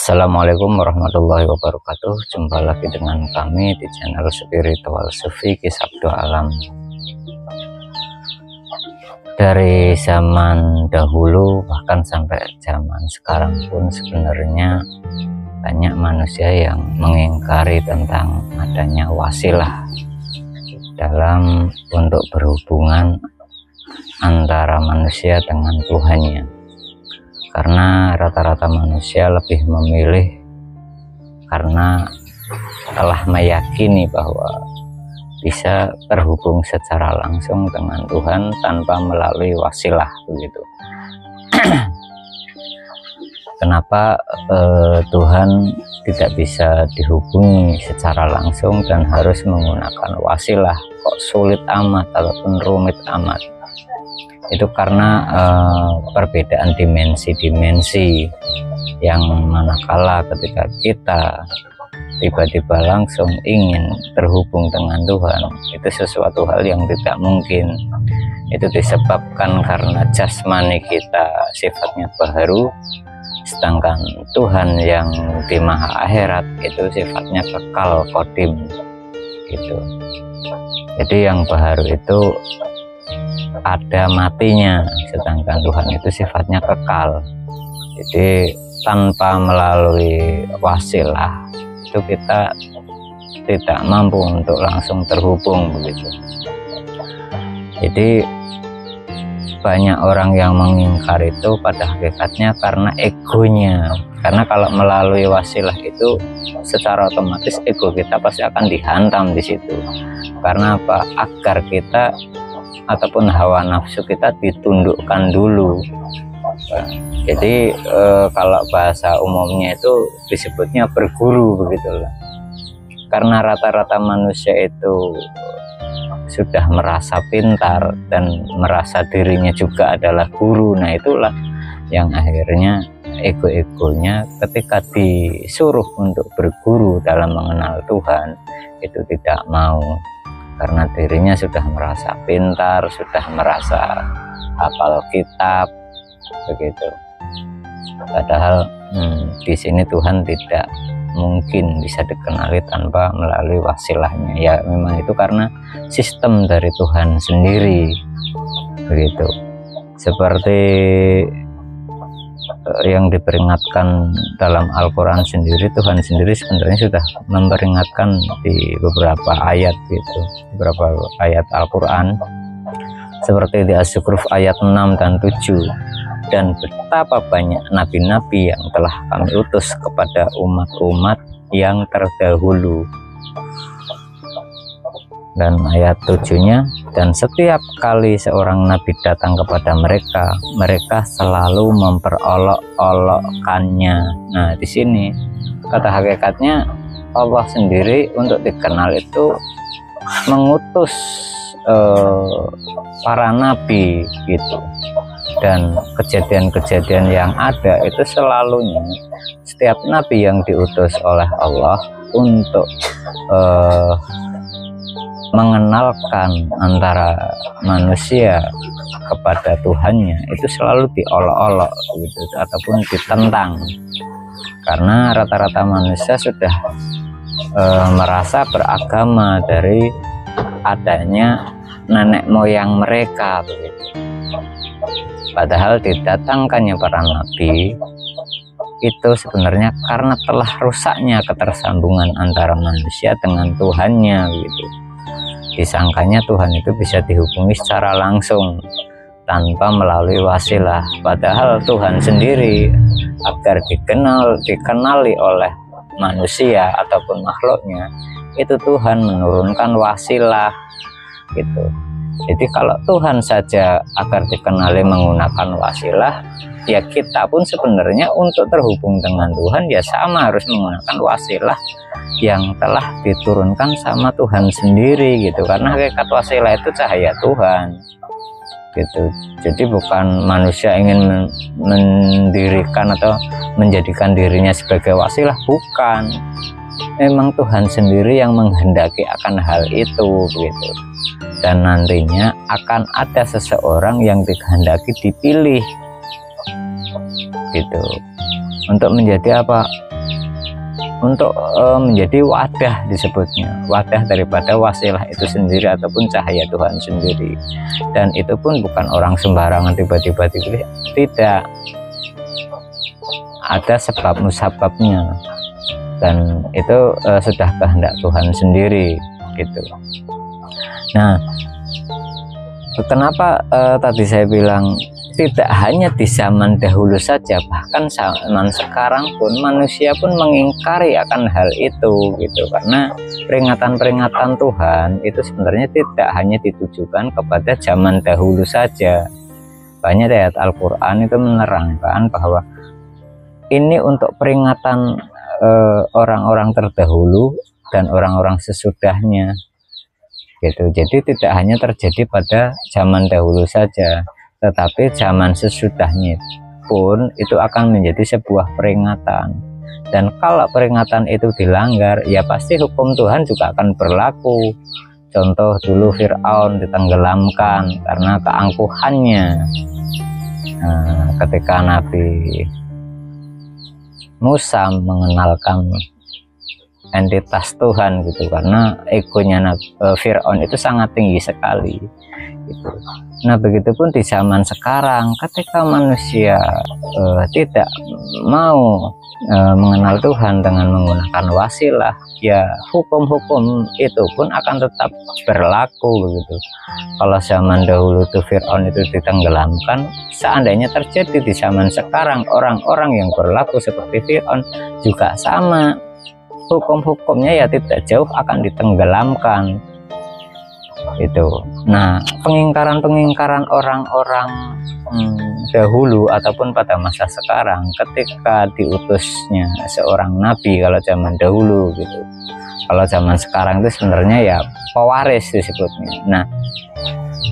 Assalamualaikum warahmatullahi wabarakatuh. Jumpa lagi dengan kami di channel Spiritual Sufi Kisah Dua Alam. Dari zaman dahulu bahkan sampai zaman sekarang pun sebenarnya banyak manusia yang mengingkari tentang adanya wasilah dalam untuk berhubungan antara manusia dengan Tuhannya. Karena rata-rata manusia lebih memilih karena telah meyakini bahwa bisa terhubung secara langsung dengan Tuhan tanpa melalui wasilah begitu. Kenapa Tuhan tidak bisa dihubungi secara langsung dan harus menggunakan wasilah? Kok sulit amat ataupun rumit amat? Itu karena perbedaan dimensi-dimensi yang manakala ketika kita tiba-tiba langsung ingin terhubung dengan Tuhan, itu sesuatu hal yang tidak mungkin. Itu disebabkan karena jasmani kita sifatnya baharu, sedangkan Tuhan yang di maha akhirat itu sifatnya kekal kodim gitu. Jadi yang baharu itu ada matinya, sedangkan Tuhan itu sifatnya kekal. Jadi tanpa melalui wasilah itu kita tidak mampu untuk langsung terhubung begitu. Jadi banyak orang yang mengingkar itu pada hakikatnya karena egonya. Karena kalau melalui wasilah itu secara otomatis ego kita pasti akan dihantam di situ. Karena apa? Agar kita ataupun hawa nafsu kita ditundukkan dulu. Jadi kalau bahasa umumnya itu disebutnya berguru begitulah. Karena rata-rata manusia itu sudah merasa pintar dan merasa dirinya juga adalah guru. Nah itulah yang akhirnya ego-egonya ketika disuruh untuk berguru dalam mengenal Tuhan itu tidak mau. Karena dirinya sudah merasa pintar, sudah merasa hafal kitab, begitu. Padahal di sini Tuhan tidak mungkin bisa dikenali tanpa melalui wasilahnya. Ya memang itu karena sistem dari Tuhan sendiri, begitu. Seperti yang diperingatkan dalam Al-Quran sendiri, Tuhan sendiri sebenarnya sudah memperingatkan di beberapa ayat gitu, beberapa ayat Al-Quran seperti di As-Zukhruf ayat 6 dan 7. Dan betapa banyak nabi-nabi yang telah kami utus kepada umat-umat yang terdahulu. Dan ayat 7-nya, dan setiap kali seorang nabi datang kepada mereka, mereka selalu memperolok-olokkannya. Nah, di sini kata hakikatnya Allah sendiri untuk dikenal itu mengutus para nabi gitu. Dan kejadian-kejadian yang ada itu selalunya setiap nabi yang diutus oleh Allah untuk mengenalkan antara manusia kepada Tuhannya itu selalu diolok-olok gitu, ataupun ditentang. Karena rata-rata manusia sudah merasa beragama dari adanya nenek moyang mereka begitu. Padahal didatangkannya para nabi itu sebenarnya karena telah rusaknya ketersambungan antara manusia dengan Tuhannya gitu. Disangkanya Tuhan itu bisa dihubungi secara langsung tanpa melalui wasilah. Padahal Tuhan sendiri agar dikenali oleh manusia ataupun makhluknya itu Tuhan menurunkan wasilah gitu. Jadi kalau Tuhan saja agar dikenali menggunakan wasilah, ya kita pun sebenarnya untuk terhubung dengan Tuhan ya sama harus menggunakan wasilah yang telah diturunkan sama Tuhan sendiri gitu. Karena hakikat wasilah itu cahaya Tuhan gitu. Jadi bukan manusia ingin mendirikan atau menjadikan dirinya sebagai wasilah, bukan. Memang Tuhan sendiri yang menghendaki akan hal itu gitu. Dan nantinya akan ada seseorang yang dikehendaki dipilih gitu untuk menjadi apa? untuk menjadi wadah, disebutnya wadah daripada wasilah itu sendiri ataupun cahaya Tuhan sendiri. Dan itu pun bukan orang sembarangan tiba-tiba dipilih, tidak, ada sebab musababnya, dan itu sudah kehendak Tuhan sendiri gitu. Nah, kenapa tadi saya bilang tidak hanya di zaman dahulu saja, bahkan zaman sekarang pun manusia pun mengingkari akan hal itu gitu, karena peringatan-peringatan Tuhan itu sebenarnya tidak hanya ditujukan kepada zaman dahulu saja. Banyak ayat Al-Quran itu menerangkan bahwa ini untuk peringatan orang-orang terdahulu dan orang-orang sesudahnya gitu. Jadi tidak hanya terjadi pada zaman dahulu saja, tetapi zaman sesudahnya pun itu akan menjadi sebuah peringatan. Dan kalau peringatan itu dilanggar, ya pasti hukum Tuhan juga akan berlaku. Contoh dulu Fir'aun ditenggelamkan karena keangkuhannya. Nah, ketika Nabi Musa mengenalkan entitas Tuhan gitu, karena egonya Fir'aun itu sangat tinggi sekali gitu. Nah, begitupun di zaman sekarang, ketika manusia tidak mau mengenal Tuhan dengan menggunakan wasilah, ya hukum-hukum itu pun akan tetap berlaku begitu. Kalau zaman dahulu itu Fir'aun itu ditenggelamkan, seandainya terjadi di zaman sekarang, orang-orang yang berlaku seperti Fir'aun juga sama, hukum-hukumnya ya tidak jauh akan ditenggelamkan itu. Nah, pengingkaran orang-orang dahulu ataupun pada masa sekarang, ketika diutusnya seorang nabi kalau zaman dahulu gitu, kalau zaman sekarang itu sebenarnya ya pewaris disebutnya. Nah,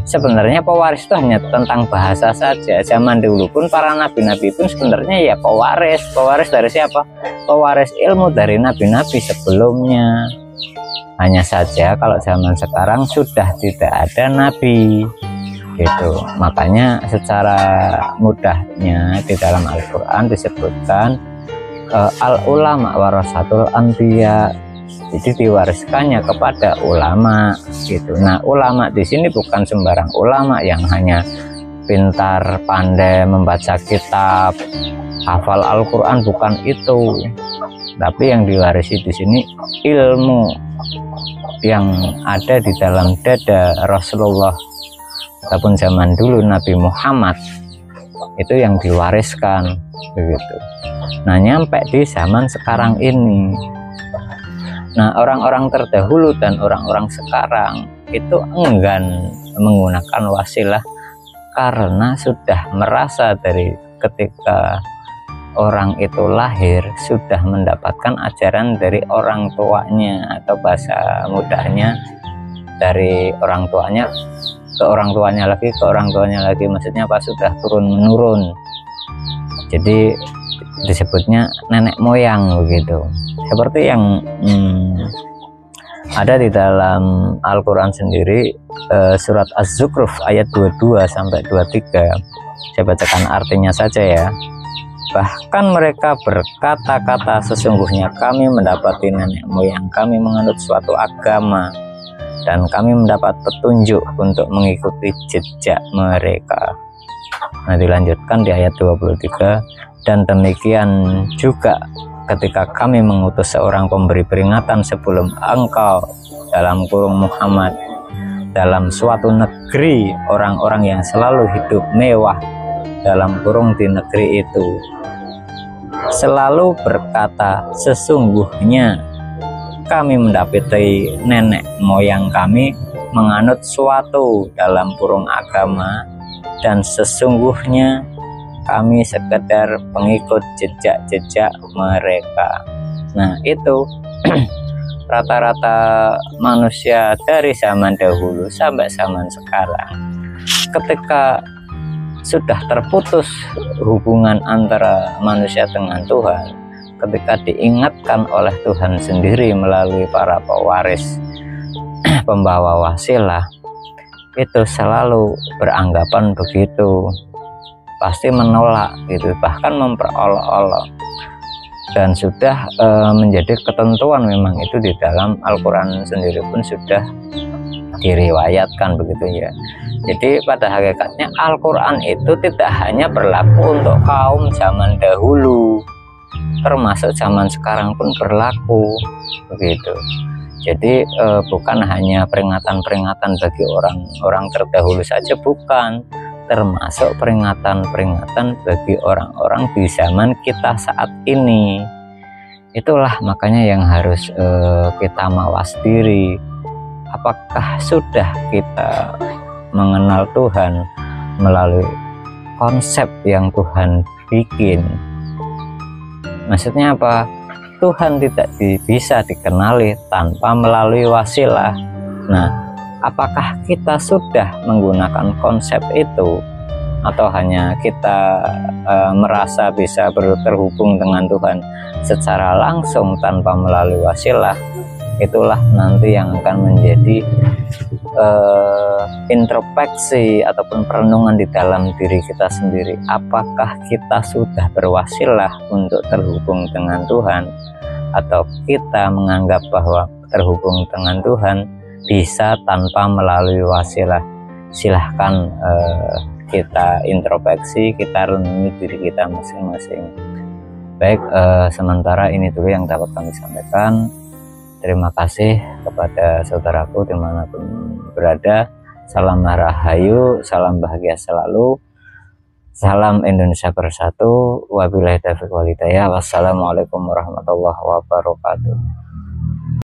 sebenarnya pewaris itu hanya tentang bahasa saja. Zaman dahulu pun para nabi-nabi pun sebenarnya ya pewaris. Pewaris dari siapa? Pewaris ilmu dari nabi-nabi sebelumnya. Hanya saja kalau zaman sekarang sudah tidak ada nabi gitu. Makanya secara mudahnya di dalam Al-Quran disebutkan al-ulama warasatul anbiya, jadi diwariskannya kepada ulama gitu. Nah, ulama di sini bukan sembarang ulama yang hanya pintar pandai membaca kitab, hafal Al-Quran, bukan itu. Tapi yang diwarisi di sini ilmu yang ada di dalam dada Rasulullah ataupun zaman dulu Nabi Muhammad, itu yang diwariskan begitu. Nah, nyampe di zaman sekarang ini, nah orang-orang terdahulu dan orang-orang sekarang itu enggan menggunakan wasilah karena sudah merasa dari ketika orang itu lahir sudah mendapatkan ajaran dari orang tuanya, atau bahasa mudahnya dari orang tuanya ke orang tuanya lagi, ke orang tuanya lagi, maksudnya apa, sudah turun menurun. Jadi disebutnya nenek moyang begitu. Seperti yang ada di dalam Al-Quran sendiri, surat Az-Zukhruf ayat 22 sampai 23. Saya bacakan artinya saja ya. Bahkan mereka berkata-kata, sesungguhnya kami mendapati nenek moyang kami menganut suatu agama, dan kami mendapat petunjuk untuk mengikuti jejak mereka. Nah, dilanjutkan di ayat 23, dan demikian juga ketika kami mengutus seorang pemberi peringatan sebelum engkau, dalam kurung Muhammad, dalam suatu negeri orang-orang yang selalu hidup mewah, dalam kurung di negeri itu, selalu berkata, sesungguhnya kami mendapati nenek moyang kami menganut suatu dalam kurung agama, dan sesungguhnya kami sekedar pengikut jejak-jejak mereka. Nah, itu rata-rata manusia dari zaman dahulu sampai zaman sekarang, ketika sudah terputus hubungan antara manusia dengan Tuhan, ketika diingatkan oleh Tuhan sendiri melalui para pewaris pembawa wasilah, itu selalu beranggapan begitu, pasti menolak gitu, bahkan memperolok-olok. dan sudah menjadi ketentuan, memang itu di dalam Al-Quran sendiri pun sudah diriwayatkan begitu ya. Jadi pada hakikatnya Al-Quran itu tidak hanya berlaku untuk kaum zaman dahulu, termasuk zaman sekarang pun berlaku begitu. Jadi bukan hanya peringatan-peringatan bagi orang-orang terdahulu saja, bukan, termasuk peringatan-peringatan bagi orang-orang di zaman kita saat ini. Itulah makanya yang harus kita mawas diri. Apakah sudah kita mengenal Tuhan melalui konsep yang Tuhan bikin? Maksudnya apa? Tuhan tidak bisa dikenali tanpa melalui wasilah. Nah, apakah kita sudah menggunakan konsep itu, atau hanya kita merasa bisa terhubung dengan Tuhan secara langsung tanpa melalui wasilah? Itulah nanti yang akan menjadi introspeksi ataupun perenungan di dalam diri kita sendiri. Apakah kita sudah berwasilah untuk terhubung dengan Tuhan, atau kita menganggap bahwa terhubung dengan Tuhan bisa tanpa melalui wasilah? Silahkan kita introspeksi, kita renungi diri kita masing-masing. Baik, sementara ini dulu yang dapat kami sampaikan. Terima kasih kepada saudaraku dimanapun berada. Salam rahayu, salam bahagia selalu, salam Indonesia bersatu. Wabillahi taufiq wal hidayah. Wassalamualaikum warahmatullahi wabarakatuh.